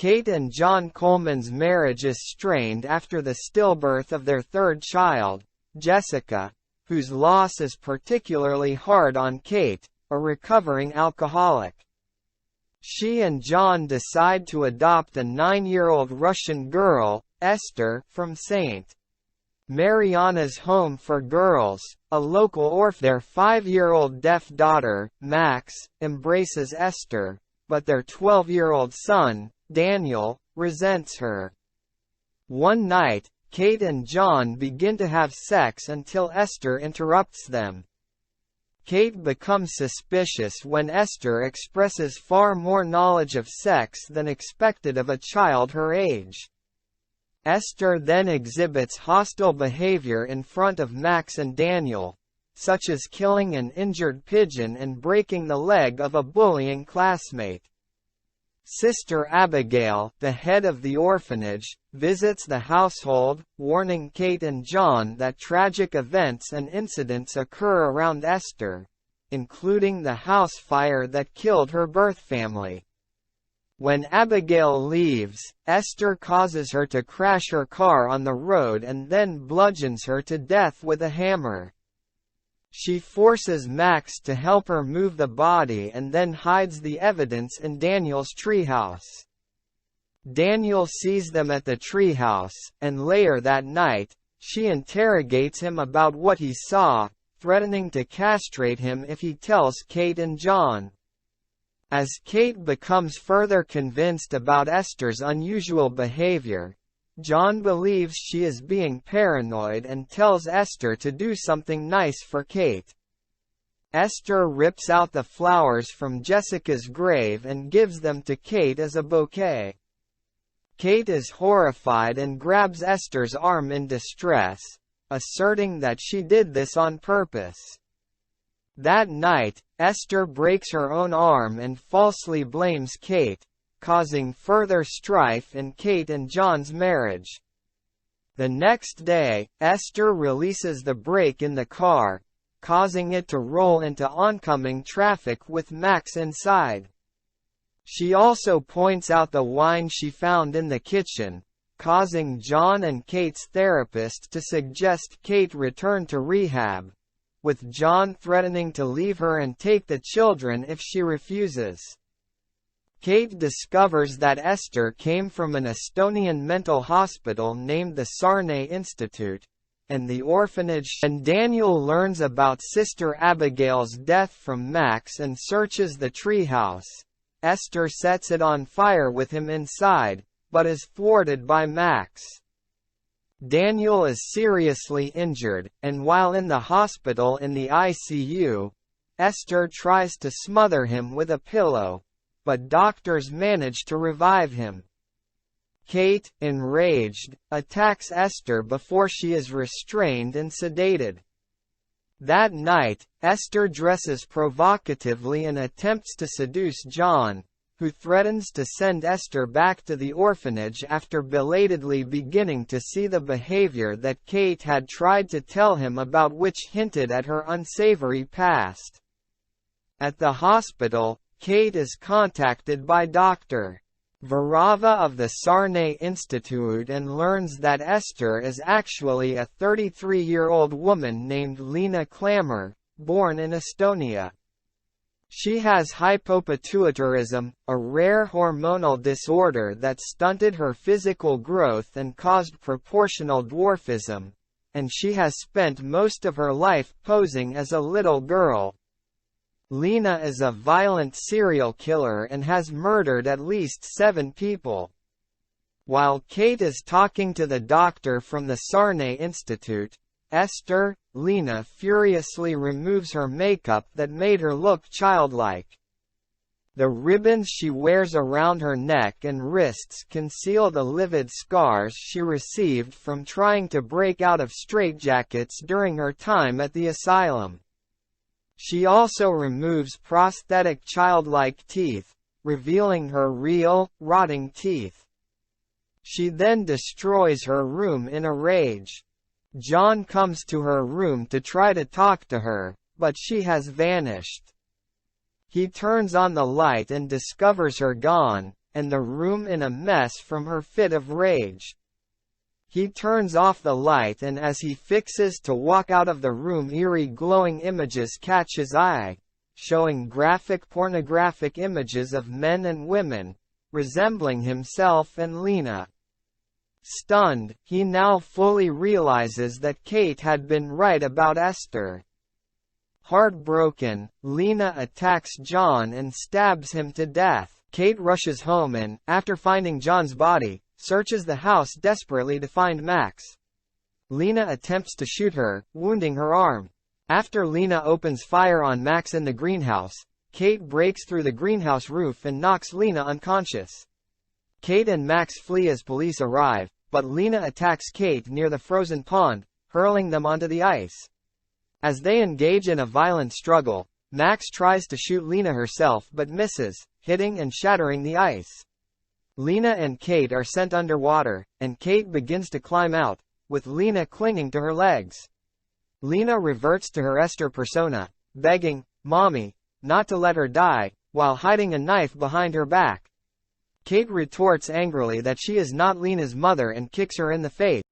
Kate and John Coleman's marriage is strained after the stillbirth of their third child, Jessica, whose loss is particularly hard on Kate, a recovering alcoholic. She and John decide to adopt a 9-year-old Russian girl, Esther, from St. Mariana's Home for Girls, a local orphan. Their 5-year-old deaf daughter, Max, embraces Esther, but their 12-year-old son, Daniel, resents her. One night, Kate and John begin to have sex until Esther interrupts them. Kate becomes suspicious when Esther expresses far more knowledge of sex than expected of a child her age. Esther then exhibits hostile behavior in front of Max and Daniel, such as killing an injured pigeon and breaking the leg of a bullying classmate. Sister Abigail, the head of the orphanage, visits the household, warning Kate and John that tragic events and incidents occur around Esther, including the house fire that killed her birth family. When Abigail leaves, Esther causes her to crash her car on the road and then bludgeons her to death with a hammer. She forces Max to help her move the body and then hides the evidence in Daniel's treehouse. Daniel sees them at the treehouse, and later that night, she interrogates him about what he saw, threatening to castrate him if he tells Kate and John. As Kate becomes further convinced about Esther's unusual behavior, John believes she is being paranoid and tells Esther to do something nice for Kate. Esther rips out the flowers from Jessica's grave and gives them to Kate as a bouquet. Kate is horrified and grabs Esther's arm in distress, asserting that she did this on purpose. That night, Esther breaks her own arm and falsely blames Kate, causing further strife in Kate and John's marriage. The next day, Esther releases the brake in the car, causing it to roll into oncoming traffic with Max inside. She also points out the wine she found in the kitchen, causing John and Kate's therapist to suggest Kate return to rehab, with John threatening to leave her and take the children if she refuses. Kate discovers that Esther came from an Estonian mental hospital named the Sarne Institute, and the orphanage, and Daniel learns about Sister Abigail's death from Max and searches the treehouse. Esther sets it on fire with him inside, but is thwarted by Max. Daniel is seriously injured, and while in the hospital in the ICU, Esther tries to smother him with a pillow, but doctors manage to revive him. Kate, enraged, attacks Esther before she is restrained and sedated. That night, Esther dresses provocatively and attempts to seduce John, who threatens to send Esther back to the orphanage after belatedly beginning to see the behavior that Kate had tried to tell him about, which hinted at her unsavory past. At the hospital, Kate is contacted by Dr. Varava of the Sarne Institute and learns that Esther is actually a 33-year-old woman named Lena Klammer, born in Estonia. She has hypopituitarism, a rare hormonal disorder that stunted her physical growth and caused proportional dwarfism, and she has spent most of her life posing as a little girl. Lena is a violent serial killer and has murdered at least 7 people. While Kate is talking to the doctor from the Sarne Institute, Lena furiously removes her makeup that made her look childlike. The ribbons she wears around her neck and wrists conceal the livid scars she received from trying to break out of straitjackets during her time at the asylum. She also removes prosthetic childlike teeth, revealing her real, rotting teeth. She then destroys her room in a rage. John comes to her room to try to talk to her, but she has vanished. He turns on the light and discovers her gone, and the room in a mess from her fit of rage. He turns off the light, and as he fixes to walk out of the room, eerie glowing images catch his eye, showing graphic pornographic images of men and women, resembling himself and Lena. Stunned, he now fully realizes that Kate had been right about Esther. Heartbroken, Lena attacks John and stabs him to death. Kate rushes home and, after finding John's body, searches the house desperately to find Max. Lena attempts to shoot her, wounding her arm. After Lena opens fire on Max in the greenhouse, Kate breaks through the greenhouse roof and knocks Lena unconscious. Kate and Max flee as police arrive, but Lena attacks Kate near the frozen pond, hurling them onto the ice. As they engage in a violent struggle, Max tries to shoot Lena herself but misses, hitting and shattering the ice. Lena and Kate are sent underwater, and Kate begins to climb out, with Lena clinging to her legs. Lena reverts to her Esther persona, begging Mommy not to let her die, while hiding a knife behind her back. Kate retorts angrily that she is not Lena's mother and kicks her in the face.